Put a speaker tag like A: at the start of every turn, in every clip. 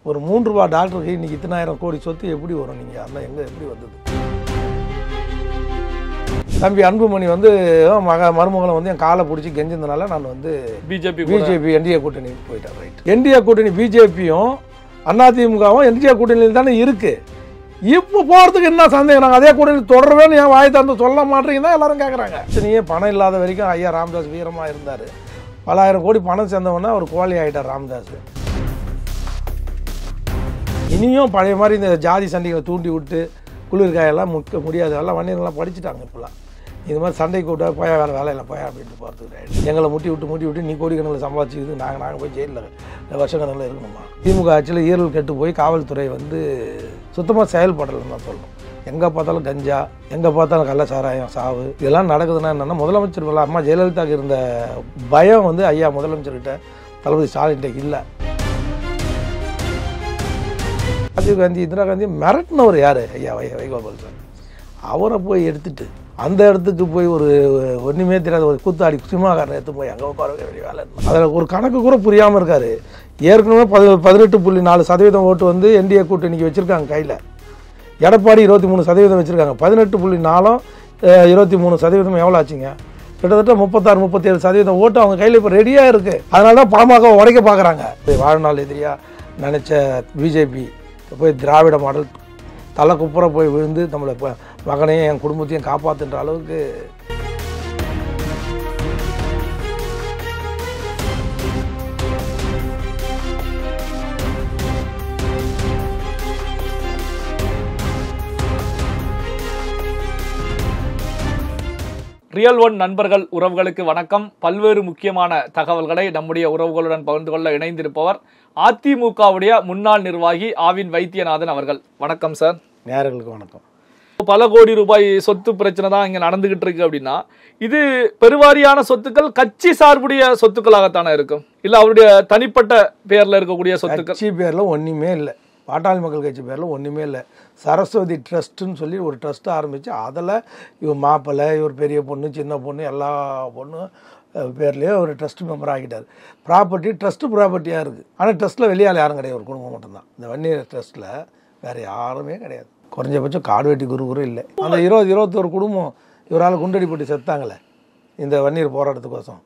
A: ஒரு 3 ரூபா டாக்டருக்கு இன்னைக்கு இத்தனாயிரம் கோடி சொத்து எப்படி வரும்? நீங்கள் அதெல்லாம் எங்கே எப்படி வந்தது? தம்பி அன்புமணி வந்து மருமகளை வந்து என் காலை பிடிச்சி கெஞ்சிருந்தனால நான் வந்து பிஜேபி என்டிஏ கூட்டணி போயிட்டேன். ரைட், என்டிஏ கூட்டணி பிஜேபியும் அதிமுகவும் என்டிஏ கூட்டணியில் தானே இருக்கு. இப்போ போகிறதுக்கு என்ன சந்தேகம்? நாங்கள் அதே கூட்டணியில் தொடர்வேன்னு ஏன் வாய் தந்து சொல்ல மாட்டேங்குதான் எல்லாரும் கேட்குறாங்க. நீயே பணம் இல்லாத வரைக்கும் ஐயா ராமதாஸ் வீரமாக இருந்தார். பலாயிரம் கோடி பணம் சேர்ந்தவொன்னே அவர் கோழி ஆகிட்டார் ராமதாஸ். இனியும் பழைய மாதிரி இந்த ஜாதி சண்டைகளை தூண்டி விட்டு குளிர்காயெல்லாம் முக்க முடியாது. எல்லாம் வன்னியர்கள்லாம் படிச்சுட்டாங்க. இப்போலாம் இது மாதிரி சண்டை கூட்ட போயா வேலையில் போயா அப்படின்ட்டு போகிறதுக்கு எங்களை முட்டி விட்டு நீ கோடிக்கணக்கில் சம்பாதிச்சுக்கிது நாங்கள் போய் ஜெயிலில் வருஷக்கணக்கில் இருக்கணுமா? திமுக ஆட்சியில் ஈரல் கெட்டு போய் காவல்துறை வந்து சுத்தமாக செயல்படலைன்னு தான் சொல்லணும். எங்கே பார்த்தாலும் கஞ்சா, எங்கே பார்த்தாலும் கள்ளச்சாராயம், சாவு இதெல்லாம் நடக்குதுன்னா என்னென்னா, முதலமைச்சர் அம்மா ஜெயலலிதாவுக்கு இருந்த பயம் வந்து ஐயா முதலமைச்சர்கிட்ட தளபதி ஸ்டாலின்கிட்ட இல்லை. ராஜீவ் காந்தி, இந்திரா காந்தி மிரட்டினவர் யார்? ஐயா வைகோபால் சார். அவரை போய் எடுத்துட்டு அந்த இடத்துக்கு போய் ஒரு ஒன்றுமே தெரியாத ஒரு கூத்தாடி சினிமாக்காரனை எடுத்து போய் அங்கே உட்கார வேண்டிய வேலை. அதில் ஒரு கணக்கு கூட புரியாமல் இருக்கார். ஏற்கனவே 18.4% ஓட்டு வந்து என்டிஏ கூட்டணிக்கு வச்சுருக்காங்க கையில். எடப்பாடி 23% வச்சுருக்காங்க. 18.4 23% எவ்வளோ ஆச்சுங்க? கிட்டத்தட்ட 36-37% ஓட்டு அவங்க கையில் இப்போ ரெடியாக இருக்குது. அதனால தான் பாமக உடைக்க பார்க்குறாங்க. வாழ்நாள் எதிரியாக நினச்ச பிஜேபி போய் திராவிட மாடல் தலை குப்புற போய் விழுந்து நம்மளை மகனையும் என் குடும்பத்தையும் காப்பாற்றுன்ற அளவுக்கு
B: ரியல் ஒன் நண்பர்கள் உறவுகளுக்கு வணக்கம். பல்வேறு முக்கியமான தகவல்களை நம்முடைய உறவுகளுடன் பகிர்ந்து கொள்ள இணைந்திருப்பவர் அதிமுகவுடைய முன்னாள் நிர்வாகி ஆவின் வைத்தியநாதன் அவர்கள். வணக்கம் சார்.
A: நேயர்களுக்கு வணக்கம்.
B: பல கோடி ரூபாய் சொத்து பிரச்சனை தான் இங்க நடந்துகிட்டு இருக்கு அப்படின்னா, இது பெருவாரியான சொத்துக்கள் கட்சி சார்புடைய சொத்துக்களாகத்தானே இருக்கும், இல்ல அவருடைய தனிப்பட்ட பேர்ல இருக்கக்கூடிய சொத்துக்கள்?
A: கட்சி பேர்ல ஒண்ணுமே இல்லை. பாட்டாளி மக்கள் கட்சி பேரில் ஒன்றுமே இல்லை. சரஸ்வதி ட்ரஸ்ட்டுன்னு சொல்லி ஒரு ட்ரஸ்ட்டு ஆரம்பித்து அதில் இவர் மாப்பிள்ளை, இவர் பெரிய பொண்ணு, சின்ன பொண்ணு, எல்லா பொண்ணும் பேர்லேயே ஒரு ட்ரஸ்ட் மெம்பர் ஆகிட்டார். ப்ராப்பர்ட்டி ட்ரஸ்ட்டு ப்ராப்பர்ட்டியாக இருக்குது. ஆனால் ட்ரஸ்ட்டில் வெளியால் யாரும் கிடையாது. ஒரு குடும்பம் மட்டும்தான் இந்த வன்னியர் ட்ரஸ்ட்டில், வேறு யாருமே கிடையாது. குறைஞ்சபட்சம் காடு வெட்டி குரு கூட இல்லை. அந்த 21 குடும்பம் இவரால் குண்டடிப்பட்டு செத்தாங்களே இந்த வன்னியர் போராட்டத்துக்கோசம்.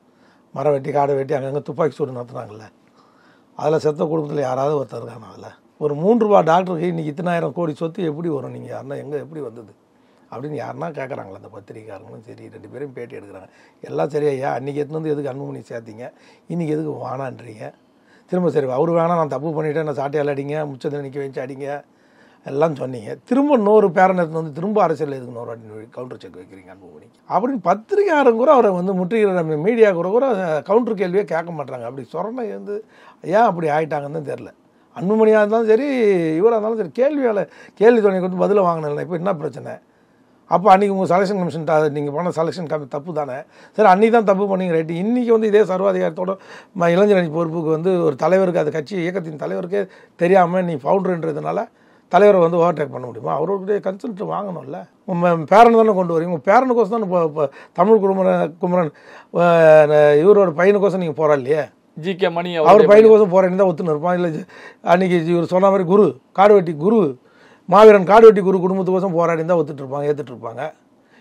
A: மரம் வெட்டி காடு வெட்டி அங்கங்கே துப்பாக்கி சூடு நடத்துனாங்கல்ல, அதில் செத்த குடும்பத்தில் யாராவது ஒருத்தர் இருக்காங்க. அதில் ஒரு 3 ரூபா டாக்டருக்கு இன்றைக்கி இத்தனாயிரம் கோடி சொத்து எப்படி வரும்? நீங்கள் யாருன்னா எங்கே எப்படி வந்தது அப்படின்னு யாருன்னா கேட்குறாங்களா? அந்த பத்திரிக்கையாளர்களும் சரி, 2 பேரும் பேட்டி எடுக்கிறாங்க. எல்லாம் சரியா? ஐயா அன்றைக்கி எடுத்துன்னு வந்து எதுக்கு அன்புமணி சேர்த்திங்க, இன்றைக்கி எதுக்கு வேணான்றீங்க? திரும்ப சரி அவர் வேணாம், நான் தப்பு பண்ணிவிட்டேன், நான் சாட்டையால் அடிங்க, முச்சத்தை நிற்க வச்சு அடிங்க எல்லாம் சொன்னீங்க. திரும்ப இன்னொரு பேரன் எடுத்து வந்து திரும்ப அரசியல் எதுக்கு இன்னொரு வாட்டி கவுண்டர் செக் வைக்கிறீங்க அன்புமணி அப்படின்னு பத்திரிகையாளரும் கூட அவரை வந்து முற்றுகிற மீடியா கூட கவுண்டர் கேள்வியே கேட்க மாட்டாங்க. அப்படி சொரணை வந்து ஏன் அப்படி ஆகிட்டாங்கன்னு தெரில. அன்புமணியாக இருந்தாலும் சரி, இவராக இருந்தாலும் சரி, கேள்வி துணை கொண்டு பதிலை வாங்கினேன். இப்போ என்ன பிரச்சனை? அப்போ அன்றைக்கி உங்கள் செலெக்ஷன் கமிஷன் நீங்கள் போன செலெக்ஷன் தப்பு தானே? சரி, அன்றைக்கி தான் தப்பு பண்ணிங்க, ரைட்டு. இன்றைக்கி வந்து இதே சர்வாதிகாரத்தோட இளைஞரணி பொறுப்புக்கு வந்து ஒரு தலைவருக்கு, அது கட்சி இயக்கத்தின் தலைவருக்கே தெரியாமல் நீ ஃபவுண்டர்ன்றதுனால தலைவரை வந்து ஓவர்டேக் பண்ண முடியுமா? அவருடைய கன்சல்ட் வாங்கணும்ல. பேரன் தானே கொண்டு வரீங்க. உங்கள் பேரனுக்கோசம் தானே இப்போ தமிழ் குமரன் இவரோட பையனுக்கோசம் நீங்கள் போராடலையே.
B: ஜிகே மணி
A: அவர் பையனுக்கோசம் போராடி தான் ஒத்துன்னு இருப்பான். இல்லை அன்றைக்கி இவர் சொன்ன மாதிரி குரு காடுவெட்டி குரு மாவீரன் காடுவெட்டி குரு குடும்பத்துக்கோசம் போராடி தான் ஒத்துட்ருப்பாங்க, ஏற்றுட்ருப்பாங்க.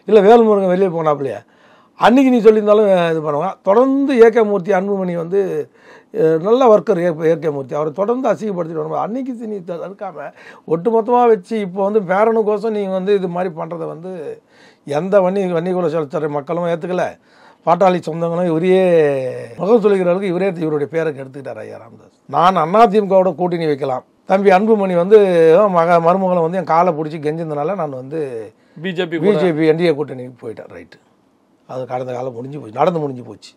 A: இல்லை வேல்முருகன் வெளியே போனாப்புலையே அன்றைக்கி நீ சொல்லியிருந்தாலும் இது பண்ணுவாங்க. தொடர்ந்து ஏகே மூர்த்தி அன்புமணி வந்து நல்ல ஒர்க்கர். ஏகே மூர்த்தி அவரை தொடர்ந்து அசிங்கப்படுத்திட்டு வரும்போது அன்றைக்கி நீ தடுக்காமல் ஒட்டுமொத்தமாக வச்சு இப்போ வந்து பேரனுக்கோசம் நீங்கள் வந்து இது மாதிரி பண்ணுறதை வந்து எந்த வன்னிகுல செலுத்துற மக்களும் ஏற்றுக்கலை. பாட்டாளி சொந்தங்களும் இவரையே முகம் சொல்லிக்கிறவருக்கு இவருடைய பேருக்கு எடுத்துக்கிட்டார் ஐயா ராமதாஸ். நான் அதிமுகவோட கூட்டணி வைக்கலாம். தம்பி அன்புமணி வந்து மருமகளை வந்து என் காலை பிடிச்சி கெஞ்சிருந்தனால நான் வந்து பிஜேபி என்டிஏ கூட்டணிக்கு போயிட்டேன். ரைட்டு, அது கடந்த காலம் நடந்து முடிஞ்சு போச்சு.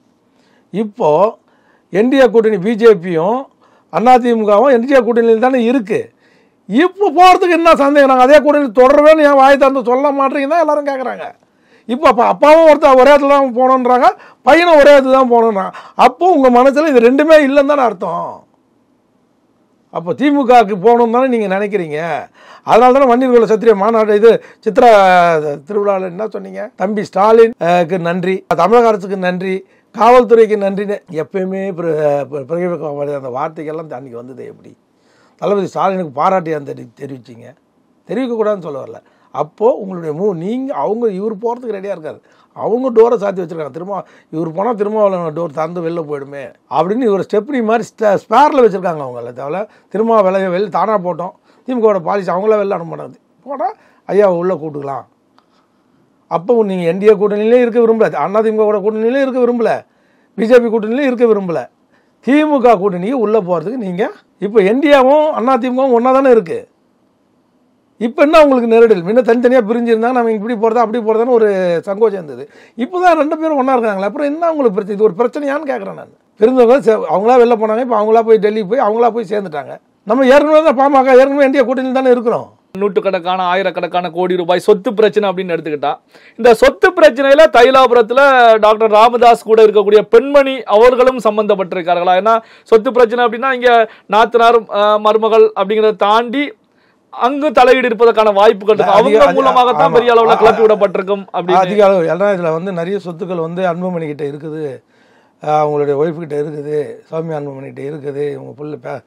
A: இப்போது என்டிஏ கூட்டணி பிஜேபியும் அதிமுகவும் என்டிஏ கூட்டணியில் தானே இருக்குது. இப்போ போகிறதுக்கு என்ன சந்தேகம்? நாங்கள் அதே கூட்டணியில் தொடர்வேன்னு ஏன் வாய் தந்து சொல்ல மாட்டேங்க தான் எல்லோரும் கேட்குறாங்க. இப்போ அப்பாவும் ஒருத்தர் ஒரே இடத்துல தான் போகணுன்றாங்க, பையனும் ஒரே இடத்துல தான் போகணுன்றாங்க. அப்போ உங்கள் மனசில் இது ரெண்டுமே இல்லைன்னு தானே அர்த்தம். அப்போ திமுகவுக்கு போகணுன்னு தானே நீங்கள் நினைக்கிறீங்க. அதனால தானே வன்னியர்குல சத்திரிய மாநாடு இது சித்ரா திருவிழாவில் என்ன சொன்னீங்க? தம்பி ஸ்டாலினுக்கு நன்றி, தமிழக அரசுக்கு நன்றி, காவல்துறைக்கு நன்றின்னு எப்பயுமே பிரயோக அந்த வார்த்தைகள்லாம் அன்றைக்கி வந்தது எப்படி? தளபதி ஸ்டாலினுக்கு பாராட்டியான்னு தெரிவிச்சிங்க? தெரிவிக்கக்கூடாதுன்னு சொல்ல வரல. அப்போது உங்களுடைய நீங்கள் இவர் போகிறதுக்கு ரெடியாக இருக்காரு. அவங்க டோரை சாத்தி வச்சுருக்காங்க. திரும்ப இவர் போனால் திரும்ப டோர் திறந்து வெளில போயிடுமே அப்படின்னு இவர் ஸ்டெப்னி மாதிரி ஸ்பேரில் வச்சுருக்காங்க. அவங்கள தவிர திரும்ப வெளில தானாக போட்டோம். திமுகவோட பாலிசி அவங்கள வெளில அனுப்பினாது போனால் ஐயா உள்ளே கூட்டுக்கலாம். அப்போ நீங்கள் என்டிஏ கூட்டணியிலே இருக்க விரும்பல, அதிமுக கூட்டணியிலே இருக்க விரும்பல, பிஜேபி கூட்டணியிலே இருக்க விரும்பல, திமுக கூட்டணிக்கு உள்ளே போகிறதுக்கு நீங்கள் இப்போ என்டிஏவும் அதிமுகவும் ஒன்றா தானே இருக்குது. இப்போ என்ன உங்களுக்கு நெருடல்? முன்ன தனித்தனியாக பிரிஞ்சிருந்தாங்க, நம்ம இப்படி போகிறதா அப்படி போகிறதான்னு ஒரு சங்கோச்சம் இருந்தது. இப்போ தான் 2 பேரும் ஒன்றா இருக்காங்களே, அப்புறம் என்ன உங்களுக்கு பிரச்சனை? இது ஒரு பிரச்சனையான்னு கேட்குறேன் நான். பிரிந்தவங்க அவங்களா வெளில போனாங்க, இப்போ அவங்களா போய் டெல்லி போய் அவங்களா போய் சேர்ந்துட்டாங்க. நம்ம ஏற்கனவே தான் பாமக ஏற்கனவே என்டிஏ கூட்டணியில் தானே இருக்கிறோம்.
B: நூற்றுக்கணக்கான ஆயிரக்கணக்கான கோடி ரூபாய் சொத்து பிரச்சனை அப்படின்னு எடுத்துக்கிட்டா, இந்த சொத்து பிரச்சனையில தைலாபுரத்துல டாக்டர் ராமதாஸ் கூட இருக்கக்கூடிய பெண்மணி அவர்களும் சம்பந்தப்பட்டிருக்கார்களா? ஏன்னா சொத்து பிரச்சனை அப்படின்னா இங்க நாத்தனார் மருமகள் அப்படிங்கிறத தாண்டி அங்கு தலையீடு இருப்பதற்கான வாய்ப்புகள் இருக்கு. அவங்க மூலமாகத்தான் பெரிய அளவில் கிளப்பி விடப்பட்டிருக்கும். அப்படி
A: அதிக அளவு ஏன்னா இதில் நிறைய சொத்துக்கள் அன்புமணி கிட்ட இருக்குது, அவங்களுடைய ஒய்ஃப் கிட்ட இருக்குது, சௌமியா அன்புமணி கிட்ட இருக்குது, இவங்க புள்ள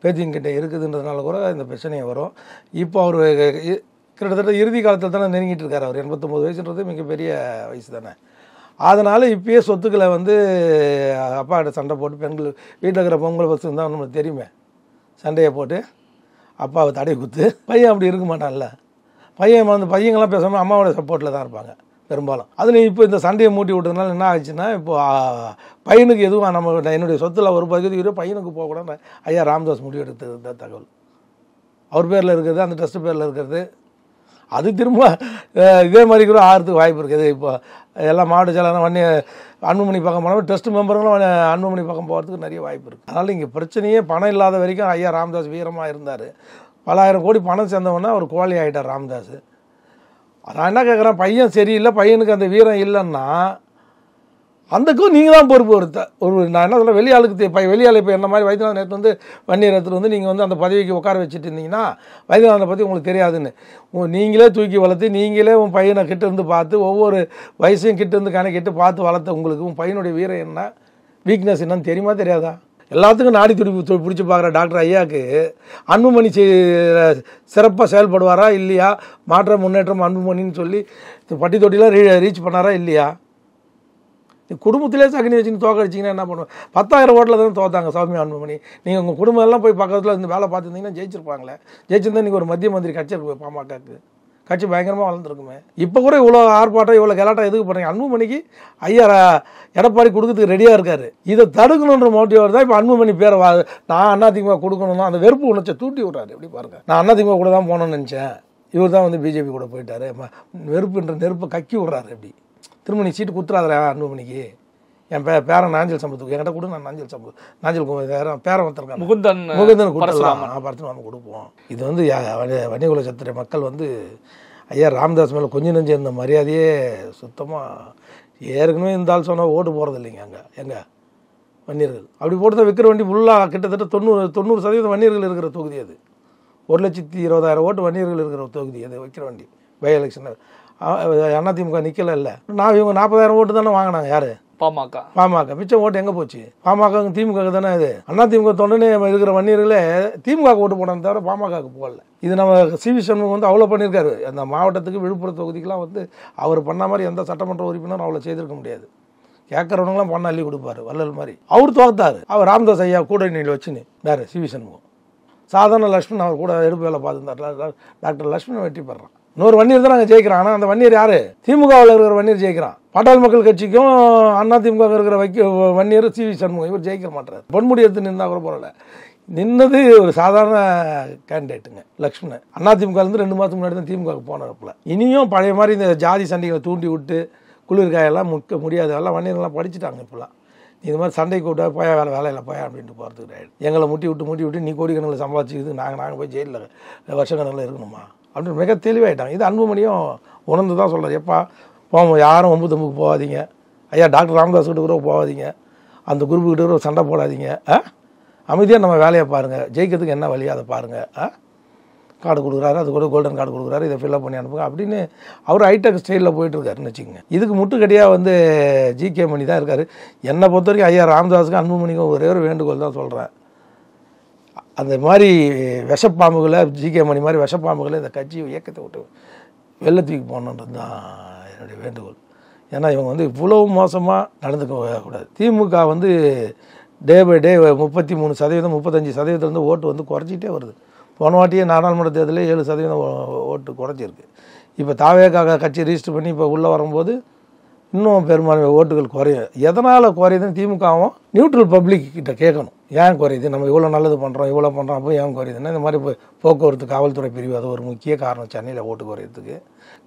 A: பேத்திங்கிட்ட இருக்குதுன்றதுனால கூட இந்த பிரச்சனையை வரும். இப்போ அவர் கிட்டத்தட்ட இறுதி காலத்தில் தானே நெருங்கிட்டு இருக்காரு. அவர் 89 வயசுன்றது மிகப்பெரிய வயசு தானே. அதனால் இப்பயே சொத்துக்களை அப்பாட்ட சண்டை போட்டு பெண்கள் வீட்டில் இருக்கிற பொங்கல் பஸ் இருந்தால் நம்மளுக்கு தெரியுமே, சண்டையை போட்டு அப்பாவை தடை குத்து. பையன் அப்படி இருக்க மாட்டான்ல. பையங்கள்லாம் பேசாமல் அம்மாவோட சப்போர்ட்டில் தான் இருப்பாங்க பெரும்பாலும். அதில் இப்போ இந்த சண்டையை மூட்டி விட்டதுனால என்ன ஆச்சுன்னா, இப்போ பையனுக்கு எதுவும் என்னுடைய சொத்தில் ஒரு பகுதி பையனுக்கு போகக்கூடாது ஐயா ராமதாஸ் முடிவு எடுத்தது தகவல். அவர் பேரில் இருக்கிறது, அந்த ட்ரஸ்ட் பேரில் இருக்கிறது, அது திரும்ப இதே மாதிரி கூட ஆகிறதுக்கு வாய்ப்பு இருக்குது. இப்போ எல்லாம் மாவட்ட செயலாளர் அன்புமணி பக்கம் போனாலும் ட்ரஸ்ட் மெம்பர்களும் அன்புமணி பக்கம் போகிறதுக்கு நிறைய வாய்ப்பு இருக்குது. அதனால் இங்கே பிரச்சனையே பணம் இல்லாத வரைக்கும் ஐயா ராமதாஸ் வீரமாக இருந்தார். பலாயிரம் கோடி பணம் சேர்ந்தவொன்னே அவர் கோழி ஆகிட்டார் ராமதாஸ். நான் என்ன கேட்குறேன், பையன் சரியில்லை, பையனுக்கு அந்த வீரம் இல்லைன்னா அந்தக்கும் நீங்கள் தான் பொறுப்பு. நான் என்ன சொல்கிறேன், வெளியாளுக்கு வெளியாள் இப்போ என்ன மாதிரி வைத்தியநாதன் நேற்று வன்னியர் எடுத்துகிட்டு நீங்கள் அந்த பதவிக்கு உட்கார வச்சுட்டு இருந்தீங்கன்னா வைத்தியநாதனை பற்றி உங்களுக்கு தெரியாதுன்னு நீங்களே தூக்கி வளர்த்து நீங்களே உன் பையனை கிட்டேருந்து பார்த்து ஒவ்வொரு வயசையும் கிட்டேருந்து கணக்கிட்டு பார்த்து வளர்த்த உங்களுக்கு உன் பையனுடைய வீரம் என்ன, வீக்னஸ் என்னன்னு தெரியுமா தெரியாதா? எல்லாத்துக்கும் நாடி துடிப்பு பிடிச்சி பார்க்குற டாக்டர் ஐயாவுக்கு அன்புமணி சிறப்பாக செயல்படுவாரா இல்லையா, மாற்றம் முன்னேற்றம் அன்புமணின்னு சொல்லி பட்டி தொட்டிலாம் ரீச் பண்ணாரா இல்லையா? குடும்பத்திலே சகனி வச்சுன்னு தோக்கடிச்சிங்கன்னா என்ன பண்ணுவோம்? 10,000 ஓட்டில் தான் தோத்தாங்க சௌமியா அன்புமணி. நீங்கள் உங்கள் குடும்பம் எல்லாம் போய் பக்கத்தில் இந்த வேலை பார்த்துருந்தீங்கன்னா ஜெயிச்சிருப்பாங்களே. ஜெயிச்சிருந்தா நீங்கள் ஒரு மத்திய மந்திரி கட்சி இருக்கு, பாமகக்கு கட்சி பயங்கரமாக வளர்ந்துருக்குமே. இப்போ கூட இவ்வளோ ஆர்ப்பாட்டம் இவ்வளோ கலாட்டம் எதுக்கு பண்ணுறீங்க? அன்புமணிக்கு ஐயா எடப்பாடி கொடுக்கறதுக்கு ரெடியாக இருக்காரு. இதை தடுக்கணுன்ற மோட்டிவ் தான் இப்போ அன்புமணி பேரை நான் அதிமுக கொடுக்கணும்னா அந்த வெறுப்பு உணர்ச்சியை தூட்டி விட்றாரு. எப்படி பாருங்க, நான் அதிமுக கூட தான் போகணும்னு நினச்சேன், இவர் தான் பிஜேபி கூட போயிட்டாரு, வெறுப்புன்ற நெருப்பை கக்கி விட்றாரு. எப்படி திரும்ப நீ சீட்டு குத்துறாதரா அன்புமணிக்கு? என் பேரன் நாஞ்சல் சம்பத்துக்கு என்கிட்ட கூட நான் நாஞ்சல் பேரன் வந்திருக்காங்க, முகுந்தன் கொடுத்துலாம் பார்த்து நம்ம கொடுப்போம். இது வன்னியகுல சத்திர மக்கள் ஐயா ராமதாஸ் மேலே கொஞ்சம் நெஞ்சு இருந்த மரியாதையே சுத்தமாக ஏற்கனவே இந்த ஆள் சொன்னால் ஓட்டு போகிறது இல்லைங்க. எங்கே வன்னியர்கள் அப்படி போட்டு தான் விற்கிற வண்டி ஃபுல்லாக கிட்டத்தட்ட 90% வன்னியர்கள் இருக்கிற தொகுதி அது. 1,20,000 ஓட்டு வன்னியர்கள் இருக்கிற தொகுதி அது வைக்கிற வண்டி. பை எலெக்ஷன் அதிமுக நிற்கல இல்லை. இவங்க 40,000 ஓட்டு தானே வாங்கினாங்க. யாரு? பாமக. மிச்சம் ஓட்டு எங்கே போச்சு? பாமக திமுக தானே. இது அதிமுக தொண்டனே இருக்கிற வன்னியர்களே திமுக ஓட்டு போனது தவிர பாமகவுக்கு போகல. இது நம்ம சிவி சண்முகம் அவ்வளோ பண்ணியிருக்காரு. அந்த மாவட்டத்துக்கு விழுப்புரம் தொகுதிக்கெலாம் அவர் பண்ண மாதிரி எந்த சட்டமன்ற உறுப்பினரும் அவ்வளோ செய்திருக்க முடியாது. கேட்குறவங்களாம் பண்ண அள்ளி கொடுப்பாரு வள்ளல் மாதிரி. அவர் தோத்தாரு. அவர் ராமதாஸ் ஐயா கூட்டணியில் வச்சுன்னு வேறு சிவி சண்முகம் சாதாரண லட்சுமணன் அவர் கூட எடுப்பு வேலை பார்த்துருந்தார். டாக்டர் லட்சுமணன் வெற்றி பெறான். இன்னொரு வன்னியர் தான் நாங்கள் ஜெயிக்கிறோம். ஆனால் அந்த வன்னியர் யாரு? திமுகவில் இருக்கிற வன்னியர் ஜெயிக்கிறான். பாட்டாளி மக்கள் கட்சிக்கும் அதிமுக இருக்கிற வன்னியர் சிவி சண்முகம் இவர் ஜெயிக்க மாட்டார். பொன்முடி எடுத்து நின்னா கூட போகல. நின்னது ஒரு சாதாரண கேண்டிடேட்டுங்க லக்ஷ்மணன். அதிமுகலேருந்து 2 மாதத்துக்கு முன்னாடி தான் திமுகவுக்கு போனப்பல. இனியும் பழைய மாதிரி இந்த ஜாதி சண்டைகளை தூண்டி விட்டு குளிர்காயெல்லாம் முக்க முடியாது. எல்லாம் வன்னியர்கள்லாம் படிச்சுட்டாங்க. இப்போலாம் இது மாதிரி சண்டை கூட்ட போயா வேலையில் போயா அப்படின்ட்டு போகிறதுக்கு ஆகிடும். எங்களை முட்டி விட்டு நீ கோடிக்கணக்கில் சம்பாதிச்சுக்கிது நாங்கள் போய் ஜெயிலில் வருஷக்கணக்கில் இருக்கணுமா அப்படின்னு மிக தெளிவாயிட்டாங்க. இது அன்புமணியும் உணர்ந்து தான் சொல்கிறார். எப்பா போவோம், யாரும் 9 போகாதீங்க ஐயா, டாக்டர் ராமதாஸ் கிட்ட கூட போகாதீங்க, அந்த குரூப்புக்கிட்ட கூட சண்டை போடாதீங்க, அமைதியாக நம்ம வேலையை பாருங்கள், ஜெயிக்கிறதுக்கு என்ன வழி அதை பாருங்கள், கார்டு கொடுக்குறாரு, அது கூட கோல்டன் கார்டு கொடுக்குறாரு, இதை ஃபில்அப் பண்ணி அனுப்புங்க அப்படின்னு அவர் ஹைடெக் ஸ்டைலில் போயிட்டுருக்காருன்னு வச்சுக்கோங்க. இதுக்கு முட்டுக்கடியாக ஜிகே மணி தான் இருக்கார். என்னை பொறுத்த வரைக்கும் ஐயா ராமதாஸுக்கும் அன்புமணிக்கும் ஒரே ஒரு வேண்டுகோள் தான் சொல்கிறேன். அந்த மாதிரி விஷப்பாம்புகளை ஜிகே மணி மாதிரி விஷப்பாம்புகளை இந்த கட்சி இயக்கத்தை விட்டு வெளில தூக்கி போகணுன்றது தான் என்னுடைய வேண்டுகோள். ஏன்னா இவங்க வந்து இவ்வளவு மோசமாக நடந்துக்க கூடாது. திமுக வந்து டே பை டே 33%, 35% ஓட்டு வந்து குறைச்சிட்டே வருது. போன வாட்டியே நாடாளுமன்ற தேர்தலில் 7% ஓட்டு குறைச்சிருக்கு. இப்போ தாவேக்காக கட்சி ரிஜிஸ்டர் பண்ணி இப்போ உள்ளே வரும்போது இன்னும் பெரும்பான்மை ஓட்டுகள் குறையும். எதனால் குறையுதுன்னு திமுகவும் நியூட்ரல் பப்ளிக் கிட்ட கேட்கணும். ஏன் குறையுது, நம்ம இவ்வளோ நல்லது பண்ணுறோம், இவ்வளோ பண்ணுறோம், அப்போ ஏன் குறையுதுன்னா இந்த மாதிரி போக்குவரத்து காவல்துறை பிரிவு அது ஒரு முக்கிய காரணம் சென்னையில் ஓட்டு குறையிறதுக்கு.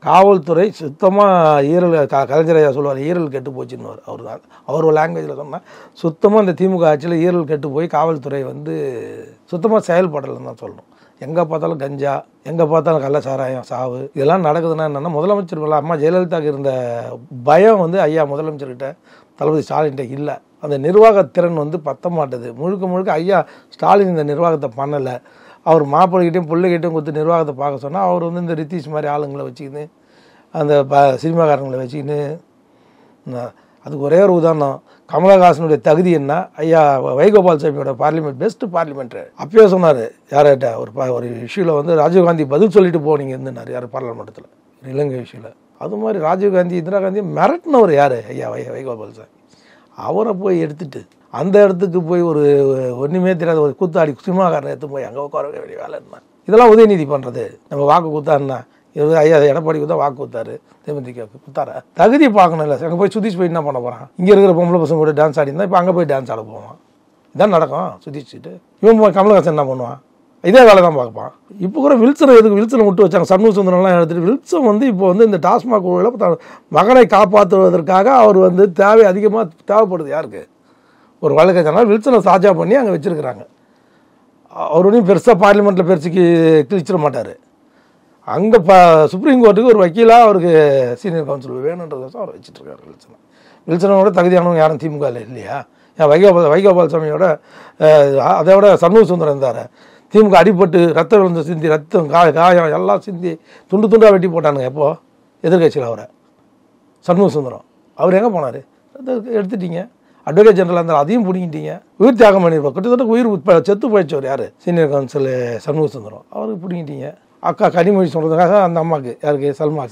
A: காவல்துறை சுத்தமாக ஈரல் கலைஞரையா சொல்லுவார், ஈரல் கெட்டு போச்சுன்னு அவர் லாங்குவேஜில் சொன்னால் சுத்தமாக இந்த திமுக ஆட்சியில் ஈரல் கெட்டு போய் காவல்துறை வந்து சுத்தமாக செயல்படலைன்னு தான் சொல்லணும். எங்கே பார்த்தாலும் கஞ்சா, எங்கே பார்த்தாலும் கள்ளச்சாராயம், சாவு, இதெல்லாம் நடக்குதுன்னா என்னென்னா முதலமைச்சர் மேலே அம்மா ஜெயலலிதாவுக்கு இருந்த பயம் வந்து ஐயா முதலமைச்சர்கிட்ட தளபதி ஸ்டாலின்கிட்ட இல்லை. அந்த நிர்வாகத்திறன் வந்து பத்த மாட்டுது. முழுக்க ஐயா ஸ்டாலின் இந்த நிர்வாகத்தை பண்ணலை. அவர் மாப்பிள்ளைகிட்டையும் பிள்ளைகிட்டையும் கொடுத்து நிர்வாகத்தை பார்க்க சொன்னால் அவர் வந்து இந்த ரித்தீஷ் மாதிரி ஆளுங்களை வச்சுக்கின்னு அந்த சினிமாக்காரங்களை வச்சுக்கின்னு அதுக்கு ஒரே ஒரு உதாரணம், கமலஹாசனுடைய தகுதி என்ன, ஐயா வைகோபால் சாமியோட பார்லிமெண்ட் பெஸ்ட்டு பார்லிமெண்ட்டு அப்பயே சொன்னார். யார்கிட்ட ஒரு இஷ்யூவில் வந்து ராஜீவ்காந்தி பதில் சொல்லிட்டு போனீங்க இருந்தார் யார் பார்லிமெண்ட்டத்தில் இலங்கை இஷ்யூவில். அது மாதிரி ராஜீவ்காந்தி இந்திரா காந்தி மிரட்டினவர் யார், ஐயா வைகோபால் சாமி. அவரை போய் எடுத்துட்டு அந்த இடத்துக்கு போய் ஒரு ஒன்றுமே தெரியாத ஒரு கூத்தாடி சினிமாக்காரனை எடுத்து போய் அங்கே உட்கார வேண்டிய வேலை என்ன. இதெல்லாம் உதயநிதி பண்ணுறது. நம்ம வாக்கு கொடுத்தாருன்னா ஐயா எடப்பாடிக்கு தான் வாக்கு கொடுத்தாரு, தேமுதிக கொடுத்தாரா, தகுதி பார்க்கணும். இல்லை அங்கே போய் சுதீஷ் போய் என்ன பண்ண போகிறான், இங்கே இருக்கிற பொம்பளை பசங்க கூட டான்ஸ் ஆடி இருந்தால் இப்போ அங்கே போய் டான்ஸ் ஆட போவான். இதான் நடக்கும் சுதீஷ்ட்டு. இவன் கமலஹாசன் என்ன பண்ணுவான், இதே வேலை தான் பார்ப்பான். இப்போ கூட வில்சனை வில்சனை விட்டு வச்சாங்க, சண்முக சுந்தரம்லாம் எடுத்துகிட்டு. வில்சன் வந்து இப்போ வந்து இந்த டாஸ்மாக் ஊழலில் மகனை காப்பாற்றுவதற்காக அவர் வந்து அதிகமாக தேவைப்படுது. யாருக்கு, ஒரு வழக்கறிஞர் வில்சனை சார்ஜா பண்ணி அங்கே வச்சுருக்கிறாங்க. அவருடையும் பெருசாக பார்லிமெண்ட்டில் பெருசுக்கு கிழிச்சிட மாட்டார். அங்கே சுப்ரீம் கோர்ட்டுக்கு ஒரு வக்கீலாக அவருக்கு சீனியர் கவுன்சில் வேணுன்றதும் அவர் வச்சுட்ருக்காரு. வில்சனோட தகுதியானவங்க யாரும் திமுக இல்லையா? ஏன் வைகோபால் சாமியோட அதோட சண்முக சுந்தரம் இருந்தார். திமுக அடிபட்டு ரத்தம் விழுந்து சிந்தி ரத்தம் காயம் எல்லாம் சிந்தி துண்டு துண்டாக வெட்டி போட்டானுங்க. எப்போ எதிர்கட்சியில் அவரை சண்முக சுந்தரம் அவர் எங்கே போனார், எடுத்துட்டீங்க. அட்வொகேட் ஜெனரலாக இருந்தாலும் அதையும் பிடிங்கிட்டீங்க. உயிர் தியாகம் பண்ணியிருப்போம். கிட்டத்தட்ட உயிர் செத்து போயிடுச்சவர் யார், சீனியர் கவுன்சில் சண்முக சுந்தரம். அவருக்கு பிடிங்கிட்டீங்க. அக்கா கனிமொழி சொல்கிறதுக்காக அந்த அம்மாவுக்கு யாருக்கு, சல்மா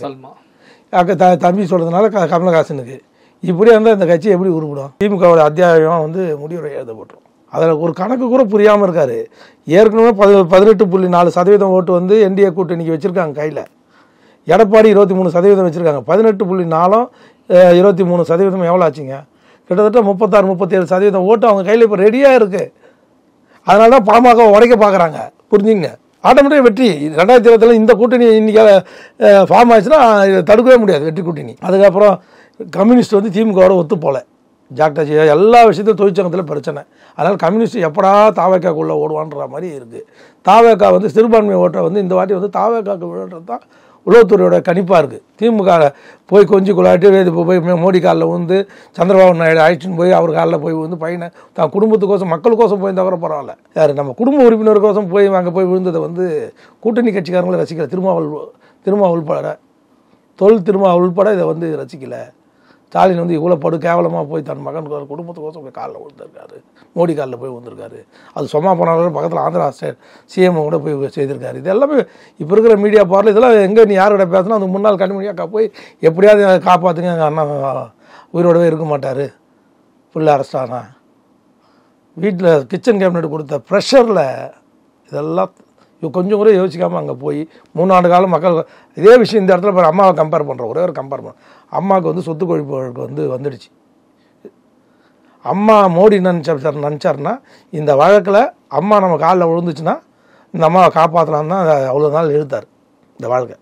A: அக்கா தம்பி சொல்கிறதுனால கமலஹாசனுக்கு. இப்படி இருந்தால் இந்த கட்சி எப்படி உருப்பிடும்? திமுகவோட அத்தியாயம் வந்து முடிவுரை எழுதப்பட்டுரும். அதில் ஒரு கணக்கு கூட புரியாமல் இருக்கார். ஏற்கனவே 18.4% ஓட்டு வந்து என்டிஏ கூட்டணிக்கு வச்சுருக்காங்க கையில். எடப்பாடி 23% வச்சுருக்காங்க. 18.4 23% எவ்வளோ ஆச்சுங்க? கிட்டத்தட்ட 36-37% ஓட்டு அவங்க கையில் இப்போ ரெடியாக இருக்குது. அதனால தான் பாமக உடைக்க பார்க்குறாங்க. புரிஞ்சுங்க, ஆட்டோமேட்டிக்காக வெற்றி. 2020 இந்த கூட்டணி இன்றைக்கி ஃபார்ம் ஆச்சுன்னா தடுக்கவே முடியாது, வெற்றி கூட்டணி. அதுக்கப்புறம் கம்யூனிஸ்ட் வந்து திமுகவோட ஒத்து போகல. ஜாக்டாஜி எல்லா விஷயத்தையும் தொழிற்சங்கத்தில் பிரச்சனை. அதனால் கம்யூனிஸ்ட் எப்படா தாவேக்காக்குள்ளே ஓடுவான்ற மாதிரி இருக்குது. தாவேக்கா வந்து சிறுபான்மை ஓட்டை வந்து இந்த வாட்டி வந்து தாவேக்காக்கு விழுன்றது தான் உளவுத்துறையோட கணிப்பாக இருக்குது. திமுக போய் கொஞ்சம் குழாட்டி போய் மோடி காலில் வந்து சந்திரபாபு நாயுடு அழைச்சின்னு போய் அவர் காலில் போய் வந்து பையனை தான் குடும்பத்துக்கோசம் மக்களுக்கோசம் போயிருந்தா கூட பரவாயில்ல. யார் நம்ம குடும்ப உறுப்பினருக்கோசம் போய் அங்கே போய் விழுந்ததை வந்து கூட்டணி கட்சிக்காரங்களை ரசிக்கல. திருமா உள்பட திருமா உள்பட இதை வந்து ரசிக்கலை. ஸ்டாலின் வந்து இவ்வளோ கேவலமாக போய் தன் மகன் குடும்பத்துக்கோசம் போய் காலில் விழுந்திருக்காரு, மோடி காலில் போய் விழுந்திருக்காரு. அது சும்மா போனாலும் பக்கத்தில் ஆந்திரா ஸ்டேட் சிஎம் கூட போய் செய்திருக்காரு. இது எல்லாமே இப்போ இருக்கிற மீடியா பார்ல இதெல்லாம் எங்கே நீ யாரோட பேசினா அது முன்னாள் கனிமொழியாக போய் எப்படியாவது காப்பாற்றுங்க, எங்கள் அண்ணா உயிரோடவே இருக்க மாட்டார், ஃபுல்லாக அரெஸ்ட் ஆனா வீட்டில் கிச்சன் கேபினெட் கொடுத்த ப்ரெஷரில் இதெல்லாம் கொஞ்சம் கூட யோசிக்காமல் அங்கே போய் 3 ஆண்டு காலம் மக்கள் இதே விஷயம் இந்த இடத்துல அம்மாவை கம்பேர் பண்ணுறோம். ஒரே ஒரு கம்பேர் பண்ண அம்மாவுக்கு வந்து சொத்து கொழிப்பு வழக்கு வந்து வந்துடுச்சு. அம்மா மோடி நினச்சாருன்னா இந்த வழக்கில் அம்மா நம்ம காலில் விழுந்துச்சுன்னா இந்த அம்மாவை காப்பாற்றலாம் தான் அவ்வளோ நாள் எழுத்தார் இந்த வழக்கை.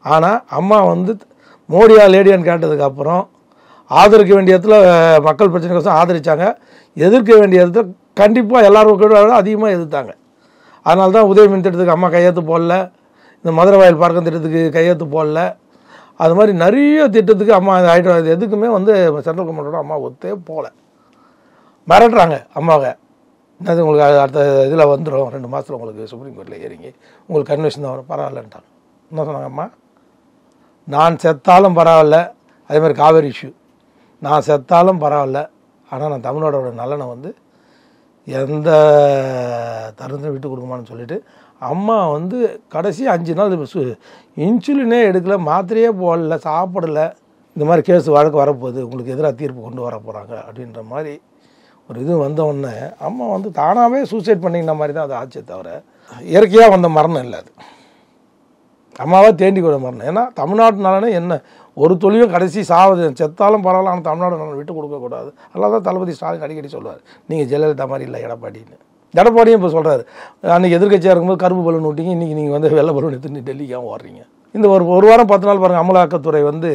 A: ஆனால் அம்மா வந்து மோடியா லேடியான்னு கேட்டதுக்கப்புறம் ஆதரிக்க வேண்டிய இடத்துல மக்கள் பிரச்சனைக்கோசம் ஆதரித்தாங்க, எதிர்க்க வேண்டிய இடத்துல கண்டிப்பாக எல்லாரும் கூட அதிகமாக எதிர்த்தாங்க. அதனால தான் உதயமின் திட்டத்துக்கு அம்மா கையெழுத்து போடல, இந்த மதுரை வாயில் பார்க்கும் திட்டத்துக்கு கையெழுத்து போடல. அது மாதிரி நிறைய திட்டத்துக்கு அம்மா ஆகிட்டு எதுக்குமே வந்து சென்ட்ரல் கவர்மெண்ட்டோட அம்மா ஒத்தே போகல. மிரட்டுறாங்க அம்மாவை, என்னது உங்களுக்கு அடுத்த இதில் வந்துடும் 2 மாதத்தில் உங்களுக்கு சுப்ரீம் கோர்ட்டில் ஏறிங்க உங்களுக்கு கன்வென்ஷன் தான் வரும், பரவாயில்லன்ட்டாங்க. என்ன சொன்னாங்க அம்மா, நான் செத்தாலும் பரவாயில்ல, அதே மாதிரி காவேரி இஷ்யூ நான் செத்தாலும் பரவாயில்ல, ஆனால் நான் தமிழ்நாடோட நலனை வந்து எந்த தருணத்தையும் விட்டு கொடுக்குமான்னு சொல்லிட்டு அம்மா வந்து கடைசி 5 நாள் இன்சுலினே எடுக்கல, மாத்திரையே போடல, சாப்பிடலை. இந்த மாதிரி கேஸ் வழக்கு வரப்போகுது, உங்களுக்கு எதிராக தீர்ப்பு கொண்டு வர போகிறாங்க அப்படின்ற மாதிரி ஒரு இது வந்தவுடனே அம்மா வந்து தானாகவே சூசைட் பண்ணிக்கிற மாதிரி தான் அது ஆச்சே தவிர இயற்கையாக வந்த மரணம் இல்லை. அது அம்மாவை தேண்டி கூட மரணம். ஏன்னா தமிழ்நாட்டுனாலே என்ன ஒரு தொழிலும் கடைசி சாவது செத்தாலும் பரவாயில்ல, ஆனால் தமிழ்நாடு நான் விட்டு கொடுக்கக்கூடாது. அதனால தான் தளபதி ஸ்டாலின் அடிக்கடி சொல்லுவார், நீங்கள் ஜெயலலிதா மாதிரி இல்லை எடப்பாடின்னு. எடப்பாடியும் இப்போ சொல்கிறாரு, அன்றைக்கி எதிர்கட்சியாக இருக்கும்போது கருப்பு பலூன் விட்டீங்க, இன்றைக்கி நீங்கள் வந்து வெள்ளை பலூன் எடுத்துட்டு டெல்லிக்காக ஓடுறீங்க. இந்த ஒரு வாரம் 10 நாள் பாருங்கள், அமலாக்கத்துறை வந்து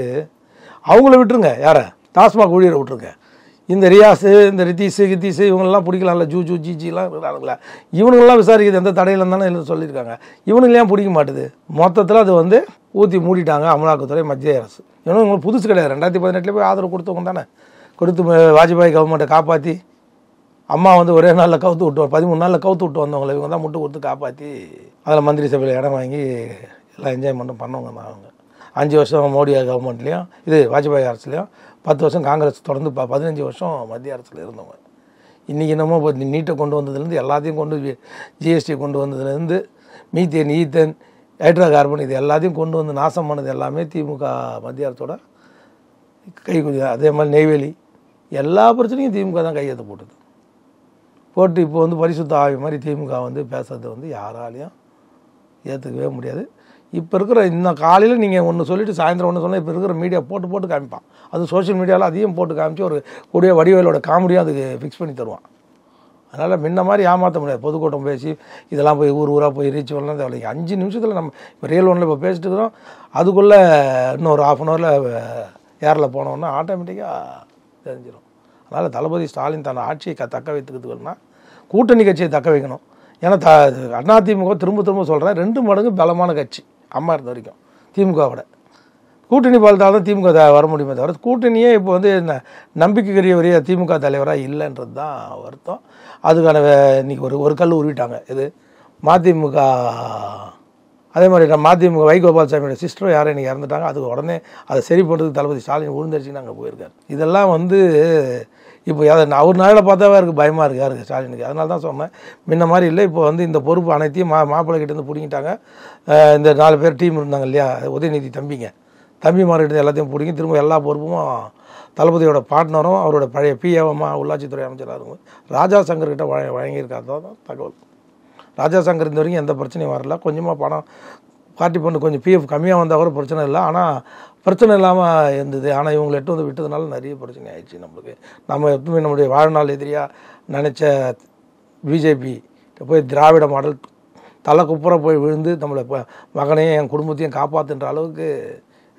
A: அவங்கள விட்டுருங்க, யாரை டாஸ்மாக் ஊழியரை விட்டுருங்க. இந்த ரியாஸு, இந்த கித்தீஸு இவங்களெல்லாம் பிடிக்கலாம்ல, ஜிஜிலாம் இருக்கிறாங்களா, இவனுங்கெல்லாம் விசாரிக்கிறது எந்த தடையில தானே இல்லை சொல்லியிருக்காங்க. இவனுங்களையும் பிடிக்க மாட்டுது. மொத்தத்தில் அது வந்து ஊற்றி மூடிட்டாங்க அமலாக்கத்துறை, மத்திய அரசு. இவனும் உங்களுக்கு புதுசு கிடையாது. 2018 போய் ஆதரவு கொடுத்தவங்க தானே, கொடுத்து வாஜ்பாய் கவர்மெண்ட்டை காப்பாற்றி அம்மா வந்து ஒரே நாளில் கவுத்து விட்டு 13 நாளில் கவுத்து விட்டு வந்தவங்களை இவங்க தான் முட்டு கொடுத்து காப்பாற்றி அதில் மந்திரி சபையில் இடம் வாங்கி எல்லாம் என்ஜாய்மெண்ட்டும் பண்ணவங்க தான் அவங்க. 5 வருஷம் மோடி கவர்மெண்ட்லேயும் இது வாஜ்பாய் அரசுலேயும் 10 வருஷம் காங்கிரஸ் தொடர்ந்து 15 வருஷம் மத்திய அரசில் இருந்தவங்க. இன்றைக்கி என்னமோ இப்போ நீட்டை கொண்டு வந்ததுலேருந்து எல்லாத்தையும் கொண்டு ஜிஎஸ்டி கொண்டு வந்ததுலேருந்து மீத்தேன், ஈத்தேன், ஹைட்ரோ கார்பன் இது எல்லாத்தையும் கொண்டு வந்து நாசம் பண்ணது எல்லாமே திமுக மத்திய அரசோட கைக்குடி. அதே மாதிரி நெய்வேலி எல்லா பிரச்சனையும் திமுக தான் கையெழுத்து போட்டு இப்போ வந்து பரிசுத்த ஆவி மாதிரி திமுக வந்து பேசுறது வந்து யாராலையும் ஏற்றுக்கவே முடியாது. இப்போ இருக்கிற இன்னும் காலையில் நீங்கள் ஒன்று சொல்லிவிட்டு சாயந்தரம் ஒன்று சொன்னால் இப்போ இருக்கிற மீடியா போட்டு காமிப்பான். அது சோஷியல் மீடியாவில் அதையும் போட்டு காமிச்சு ஒரு கூடிய வடிவேலோட காமெடியும் அதுக்கு ஃபிக்ஸ் பண்ணி தருவான். அதனால் முன்ன மாதிரி ஏமாற்ற முடியாது. பொதுக்கூட்டம் பேசி இதெல்லாம் போய் ஊராக போய் ரீச் பண்ணலாம் தேவை. 5 நிமிஷத்தில் நம்ம இப்போ ரியல் ஒன்றில் இப்போ பேசிட்டு இருக்கிறோம், அதுக்குள்ளே இன்னொரு 1/2 hour ஏரில் போனோன்னா ஆட்டோமேட்டிக்காக தெரிஞ்சிடும். அதனால் தளபதி ஸ்டாலின் தன் ஆட்சியை தக்க வைத்துக்கிறதுக்குன்னா கூட்டணி கட்சியை தக்க வைக்கணும். ஏன்னா அதிமுக திரும்ப சொல்கிறேன், 2 மடங்கு பலமான கட்சி அம்மா இருந்த வரைக்கும் திமுகவோட. கூட்டணி பார்த்தால் தான் திமுக வர முடியுமே தவிர கூட்டணியே இப்போ வந்து நம்பிக்கைக்குரிய திமுக தலைவராக இல்லைன்றது தான் வருத்தம். அதுக்கான இன்றைக்கி ஒரு கல் உருவிட்டாங்க. இது மதிமுக. அதே மாதிரி மதிமுக வைகோபால்சாமியோட சிஸ்டரும் யாரும் இன்றைக்கி இறந்துட்டாங்க. அதுக்கு உடனே அதை சரி பண்ணுறதுக்கு தளபதி ஸ்டாலின் உழுந்தரிச்சின்னு அங்கே போயிருக்காரு. இதெல்லாம் வந்து இப்போ அவர் நாளில் பார்த்தாவே இருக்குது, பயமாக இருக்குது யாருக்கு ஸ்டாலினுக்கு. அதனால தான் சொன்னேன், முன்ன மாதிரி இல்லை. இப்போ வந்து இந்த பொறுப்பு அனைத்தையும் மாப்பிள்ளை கிட்டேருந்து பிடிங்கிட்டாங்க. இந்த 4 பேர் டீம் இருந்தாங்க இல்லையா, உதயநிதி தம்பிமார்கிட்ட எல்லாத்தையும் பிடிங்கி திரும்ப எல்லா பொறுப்பும் தளபதியோட பார்ட்னரும் அவரோட பழைய பிஏவமாக உள்ளாட்சித்துறை அமைச்சராக இருக்கும் ராஜா சங்கர்கிட்ட வழங்கியிருக்காரு தான் தகவல். ராஜா சங்கர் இந்த வரைக்கும் எந்த பிரச்சனையும் வரல. கொஞ்சமாக பணம் பார்ட்டி பண்ணு கொஞ்சம் பிஎஃப் கம்மியாக வந்தால் கூட பிரச்சனை இல்லை, ஆனால் பிரச்சனை இல்லாமல் இருந்தது. ஆனால் இவங்களை எட்டு வந்து விட்டதுனால நிறைய பிரச்சனை ஆயிடுச்சு நம்மளுக்கு. நம்ம எப்பவுமே நம்முடைய வாழ்நாள் எதிரியாக நினச்ச பிஜேபி போய் திராவிட மாடல் தலை குப்புற போய் விழுந்து நம்மளை மகனையும் என் குடும்பத்தையும் காப்பாற்றுன்ற அளவுக்கு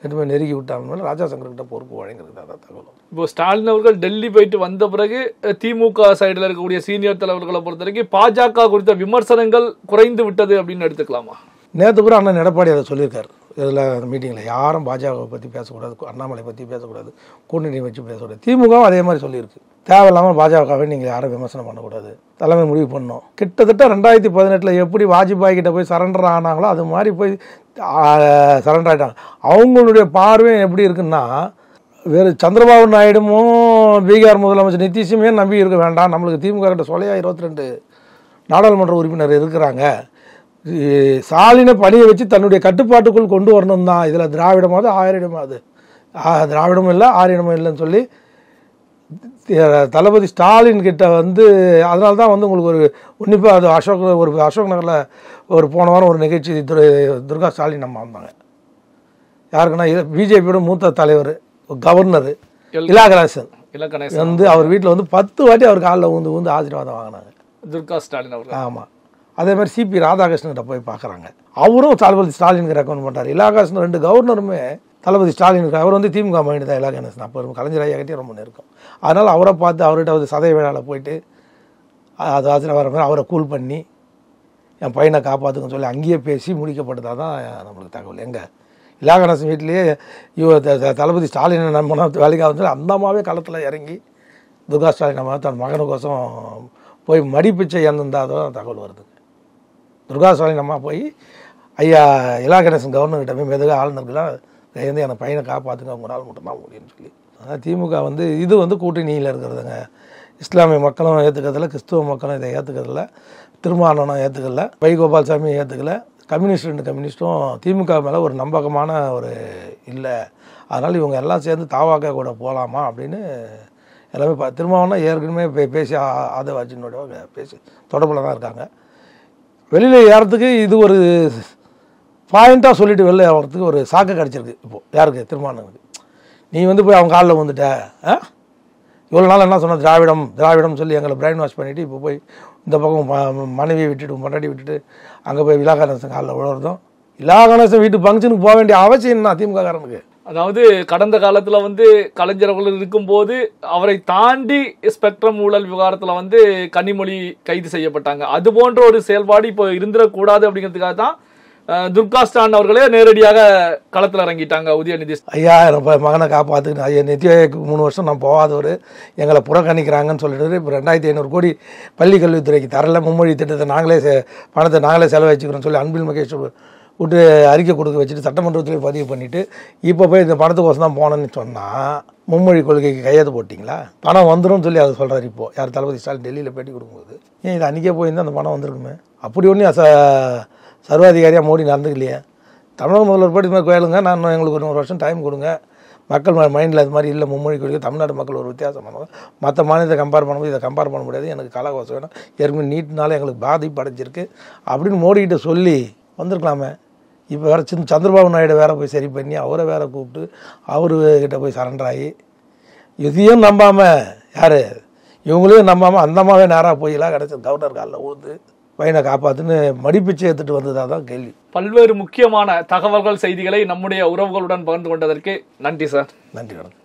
A: எதுவுமே நெருங்கி விட்டாங்க. ராஜா சங்கர்கிட்ட பொறுப்பு வழங்குறது தான் தகவல்.
B: இப்போ ஸ்டாலின் அவர்கள் டெல்லி போயிட்டு வந்த பிறகு திமுக சைடில் இருக்கக்கூடிய சீனியர் தலைவர்களை பொறுத்த வரைக்கும் பாஜக குறித்த விமர்சனங்கள் குறைந்து விட்டது அப்படின்னு எடுத்துக்கலாமா?
A: நேற்று கூட அண்ணன் எடப்பாடி அதை சொல்லியிருக்காரு. இதில் அந்த மீட்டிங்கில் யாரும் பாஜகவை பற்றி பேசக்கூடாது, அண்ணாமலை பற்றி பேசக்கூடாது, கூட்டணி வச்சு பேசக்கூடாது. திமுகவும் அதே மாதிரி சொல்லியிருக்கு, தேவையில்லாமல் பாஜகவை நீங்கள் யாரும் விமர்சனம் பண்ணக்கூடாது, தலைமை முடிவு பண்ணணும். கிட்டத்தட்ட 2018 எப்படி வாஜ்பாய் கிட்ட போய் சரண்டர் ஆனாங்களோ அது மாதிரி போய் சரண்டர் ஆகிட்டாங்க. அவங்களுடைய பார்வை எப்படி இருக்குன்னா, வேறு சந்திரபாபு நாயுடுமும் பீகார் முதலமைச்சர் நிதிஷுமே நம்பி இருக்க வேண்டாம், நம்மளுக்கு திமுக கிட்ட சொலையா 22 நாடாளுமன்ற உறுப்பினர் இருக்கிறாங்க, ஸ்டாலினை பணியை வச்சு தன்னுடைய கட்டுப்பாட்டுக்குள் கொண்டு வரணும் தான். இதில் திராவிடமாவது ஆரியமாவது, திராவிடமும் இல்லை ஆரியமும் இல்லைன்னு சொல்லி தளபதி ஸ்டாலின் கிட்ட வந்து அதனால தான் வந்து உங்களுக்கு ஒரு உன்னிப்பாக அது அசோக் நகரில் ஒரு போன வாரம் ஒரு நிகழ்ச்சி துர்கா ஸ்டாலின் நம்ம வந்தாங்க. யாருக்குன்னா பிஜேபியோட மூத்த தலைவர் கவர்னர் இலாகணேசன் வந்து அவர் வீட்டில் வந்து 10 வாட்டி அவர் காலில் ஊந்து ஆசீர்வாதம் வாங்கினாங்க
B: துர்கா ஸ்டாலின் அவர்கள்.
A: ஆமாம். அதே மாதிரி சிபி ராதாகிருஷ்ணன்கிட்ட போய் பார்க்குறாங்க, அவரும் தளபதி ஸ்டாலினுக்கு ரெக்கமெண்ட் பண்ணுறாரு. இலாகணேசன் 2 கவர்னருமே தளபதி ஸ்டாலினுக்கு, அவர் வந்து திமுக மைண்டு தான் இலாகணேசன். அப்போ கலைஞர் ஐயா கிட்டே ரொம்ப நெருக்கம். அதனால் அவரை பார்த்து அவர்கிட்ட வந்து சதய விழாவில் போயிட்டு அது ஆசிரியர் வர மாதிரி அவரை கூல் பண்ணி என் பையனை காப்பாற்றுக்குன்னு சொல்லி அங்கேயே பேசி முடிக்கப்பட்டதாக தான் நம்மளுக்கு தகவல். எங்கே இலாகணேசன் வீட்டிலேயே தளபதி ஸ்டாலினை நம்ம வேலைக்காக வந்து அந்த அம்மாவே களத்தில் இறங்கி துர்கா ஸ்டாலின் அம்மா தன் மகனுக்கோசம் போய் மடிப்பிச்சை இறந்துருந்தாதான் தகவல் வருது. துர்கா ஸ்டாலின் அம்மா போய் ஐயா இலாகணேசன் கவர்னர்கிட்ட போய் மெதுவாக ஆளுநர்களாக வந்து என் பையனை காப்பாற்றுங்க, அவங்க நாள் மட்டும்தான் முடியும்னு சொல்லி. ஆனால் திமுக வந்து இது வந்து கூட்டணியில் இருக்கிறதுங்க. இஸ்லாமிய மக்களும் ஏற்றுக்கிறதில்ல, கிறிஸ்துவ மக்களும் இதை ஏற்றுக்கிறதில்ல, திருமாவளவனும் ஏற்றுக்கல, வைகோபால்சாமி ஏற்றுக்கல, ரெண்டு கம்யூனிஸ்ட்டும் திமுக மேலே ஒரு நம்பகமான ஒரு இல்லை. அதனால் இவங்க எல்லாம் சேர்ந்து தாவாக்க கூட போகலாமா அப்படின்னு எல்லாமே திருமாவளவன் ஏற்கனவே பேசி ஆதவாஜினோட பேசி தொடர்பில் தான் இருக்காங்க. வெளியில் ஏறத்துக்கு இது ஒரு பாயிண்ட்டாக சொல்லிவிட்டு வெளில வரத்துக்கு ஒரு சாக்கு கிடச்சிருக்கு. இப்போது யாருக்கு? திருமாவளவனுக்கு. நீ போய் அவங்க காலில் வந்துட்ட, இவ்வளோ நாள் என்ன சொன்ன, திராவிடம் சொல்லி எங்களை பிரெயின் வாஷ் பண்ணிவிட்டு இப்போ போய் இந்த பக்கம் மனைவியை விட்டுட்டு பொண்டாட்டி விட்டுட்டு அங்கே போய் விழா கணேசன் காலில் விழுறதும், விழா கணேசன் வீட்டு ஃபங்க்ஷனுக்கு போக வேண்டிய அவசியம் என்ன திமுக காரனுக்கு?
B: அதாவது கடந்த காலத்தில் கலைஞர் அவர்கள் இருக்கும்போது அவரை தாண்டி ஸ்பெக்ட்ரம் ஊழல் விவகாரத்தில் கனிமொழி கைது செய்யப்பட்டாங்க. அது போன்ற ஒரு செயல்பாடு இப்போ இருந்துடக்கூடாது அப்படிங்கிறதுக்காக தான் துர்கா ஸ்டாலின் அவர்களே நேரடியாக களத்தில் இறங்கிட்டாங்க. உதயநிதி
A: ஐயா மகனை காப்பாற்றுக்கு ஐயா நித்தி ஆயோக்கு 3 வருஷம் நான் போகாதவர் எங்களை புறக்கணிக்கிறாங்கன்னு சொல்லிட்டு இப்போ 2500 கோடி பள்ளி கல்வித்துறைக்கு தரல, மும்மொழி திட்டத்தை பணத்தை நாங்களே செலவழிச்சுக்கிறோன்னு சொல்லி அன்பில் மகேஷ் விட்டு அறிக்கை கொடுக்க வச்சுட்டு சட்டமன்றத்தில் பதிவு பண்ணிவிட்டு இப்போ போய் இந்த பணத்துக்கோசம் தான் போனேன்னு சொன்னால் மும்மொழி கொள்கைக்கு கையெழுத்து போட்டிங்களா? பணம் வந்துடும் சொல்லி அதை சொல்கிறார். இப்போது யார் தளபதி ஸ்டாலின் டெல்லியில் பேட்டி கொடுக்கும்போது ஏன் இது அன்றைக்கே போயிருந்தால் அந்த பணம் வந்திருக்குமே? அப்படி ஒன்றும் சர்வாதிகாரியாக மோடி நடந்துக்கலையே. தமிழக முதல்வர் போய் இது மாதிரி கேளுங்க, நான் எங்களுக்கு 1 வருஷம் டைம் கொடுங்க, மக்கள் மைண்டில் அது மாதிரி இல்லை, மும்மொழி கொள்கை தமிழ்நாடு மக்கள் ஒரு வித்தியாசம் பண்ணுவாங்க, மற்ற மாநிலத்தை கம்பேர் பண்ணும்போது இதை கம்பேர் பண்ண முடியாது, எனக்கு கலகோசம் வேணும், ஏற்கனவே நீட்னால எங்களுக்கு பாதிப்பு அடைஞ்சிருக்கு அப்படின்னு மோடிக்கிட்ட சொல்லி வந்திருக்கலாமே. இப்போ வேறு சந்திரபாபு நாயுடு வேறு போய் சரி பண்ணி அவரை வேறு கூப்பிட்டு அவர்கிட்ட போய் சரண்டர் ஆகி இதையும் நம்பாமல் யார் இவங்களையும் நம்பாமல் அந்தமாவே நேராக போயெல்லாம் கிடச்சி கவர்னர் காலில் ஊந்து பையனை காப்பாற்றுன்னு மடிப்பிச்சு எடுத்துகிட்டு வந்ததாக தான் கேள்வி.
B: பல்வேறு முக்கியமான தகவல்கள் செய்திகளை நம்முடைய உறவுகளுடன் பகிர்ந்து கொண்டதற்கு நன்றி சார்.
A: நன்றி வணக்கம்.